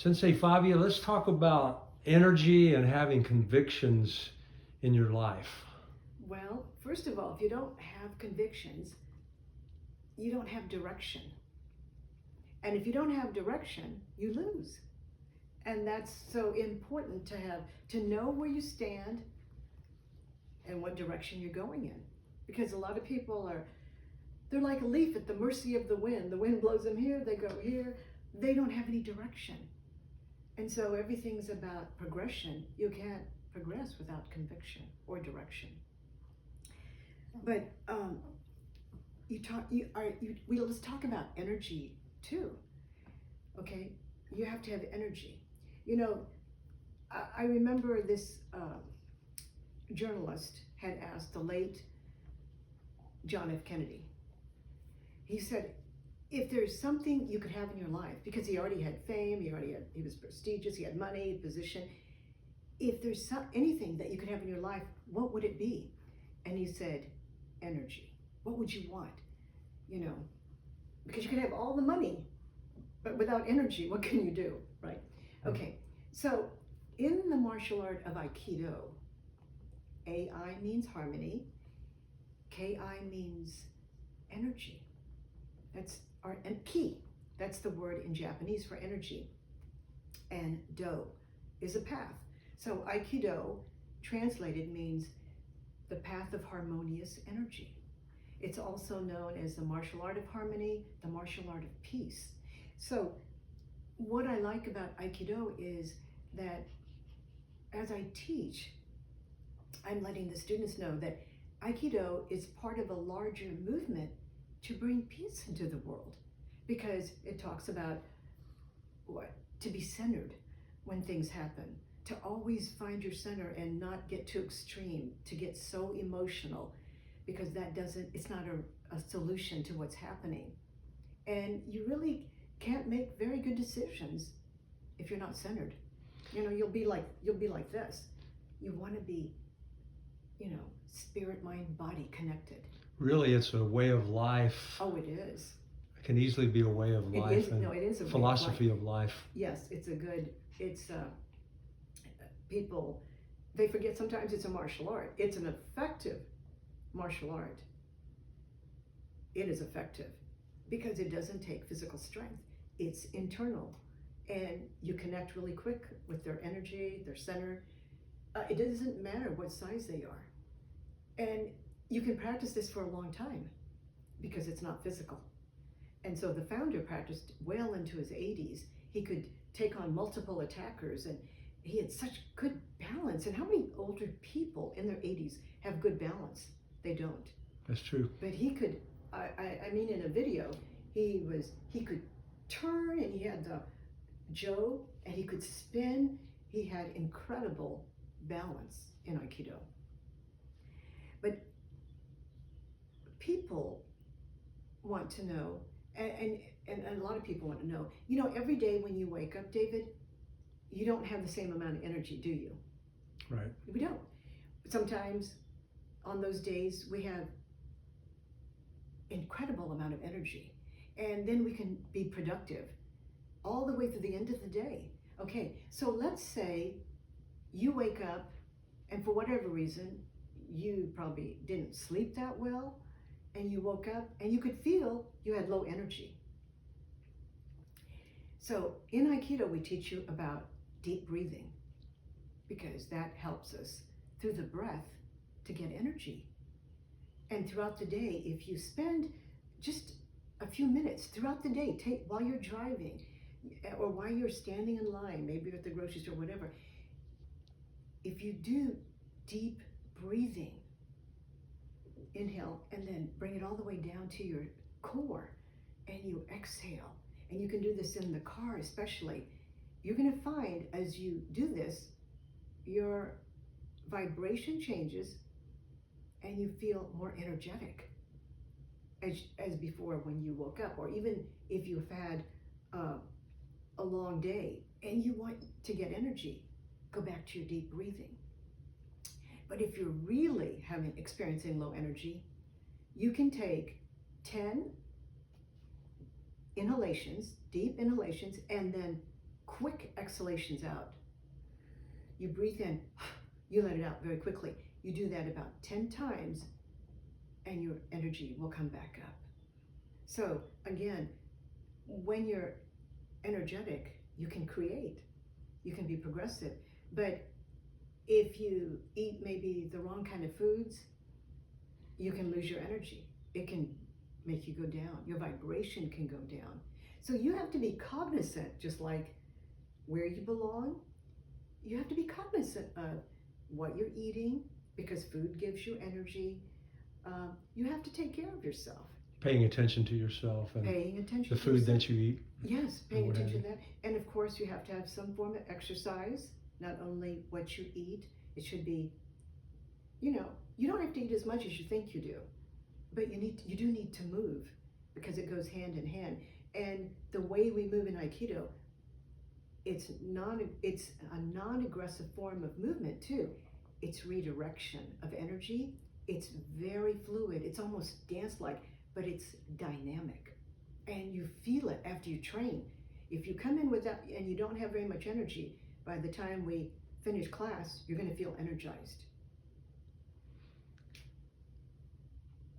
Sensei Fabio, let's talk about energy and having convictions in your life. Well, first of all, if you don't have convictions, you don't have direction. And if you don't have direction, you lose. And that's so important to know where you stand and what direction you're going in. Because a lot of people they're like a leaf at the mercy of the wind. The wind blows them here, they go here. They don't have any direction. And so everything's about progression. You can't progress without conviction or direction. But let's talk about energy too. Okay, you have to have energy. You know, I remember this journalist had asked the late John F. Kennedy. He said, if there's something you could have in your life, because he already had fame, he was prestigious, he had money, position. If there's anything that you could have in your life, what would it be? And he said, energy. What would you want? You know, because you can have all the money, but without energy, what can you do, right? Okay, so in the martial art of Aikido, AI means harmony, KI means energy. That's our, and ki, that's the word in Japanese for energy. And do is a path. So Aikido, translated, means the path of harmonious energy. It's also known as the martial art of harmony, the martial art of peace. So what I like about Aikido is that as I teach, I'm letting the students know that Aikido is part of a larger movement to bring peace into the world, because it talks about to be centered when things happen, to always find your center and not get too extreme, to get so emotional, because it's not a solution to what's happening. And you really can't make very good decisions if you're not centered. You know, you'll be like this. You want to be, spirit, mind, body connected. Really, it's a way of life. Oh, it is. It can easily be a way of life. It is a philosophy of life. Yes, people, they forget sometimes it's a martial art. It's an effective martial art. It is effective because it doesn't take physical strength. It's internal, and you connect really quick with their energy, their center. It doesn't matter what size they are. And you can practice this for a long time because it's not physical. And so the founder practiced well into his 80s. He could take on multiple attackers, and he had such good balance. And how many older people in their 80s have good balance? They don't. That's true. But he could, I mean, in a video, he could turn, and he had the Joe, and he could spin. He had incredible balance in Aikido. But people want to know, and a lot of people want to know, every day when you wake up, David, you don't have the same amount of energy, do you? Right. We don't. Sometimes on those days we have incredible amount of energy, and then we can be productive all the way through the end of the day. Okay, so let's say you wake up, and for whatever reason, you probably didn't sleep that well, and you woke up and you could feel you had low energy. So in Aikido, we teach you about deep breathing, because that helps us through the breath to get energy. And throughout the day, if you spend just a few minutes throughout the day, while you're driving or while you're standing in line, maybe at the grocery store, whatever, if you do deep breathing, inhale, and then bring it all the way down to your core, and you exhale, and you can do this in the car especially, you're going to find as you do this, your vibration changes and you feel more energetic as before when you woke up, or even if you've had a long day and you want to get energy, go back to your deep breathing. But if you're really experiencing low energy, you can take 10 inhalations, deep inhalations, and then quick exhalations out. You breathe in, you let it out very quickly. You do that about 10 times and your energy will come back up. So again, when you're energetic, you can create, you can be progressive. But if you eat maybe the wrong kind of foods, you can lose your energy. It can make you go down. Your vibration can go down. So you have to be cognizant, just like where you belong. You have to be cognizant of what you're eating, because food gives you energy. You have to take care of yourself. Paying attention to yourself and Paying attention the to food yourself. that you eat. Yes, paying what have attention to that. And of course, you have to have some form of exercise, not only what you eat. It should be, you don't have to eat as much as you think you do, but you do need to move, because it goes hand in hand. And the way we move in Aikido, it's a non-aggressive form of movement too. It's redirection of energy. It's very fluid. It's almost dance-like, but it's dynamic. And you feel it after you train. If you come in with that and you don't have very much energy, by the time we finish class, you're going to feel energized.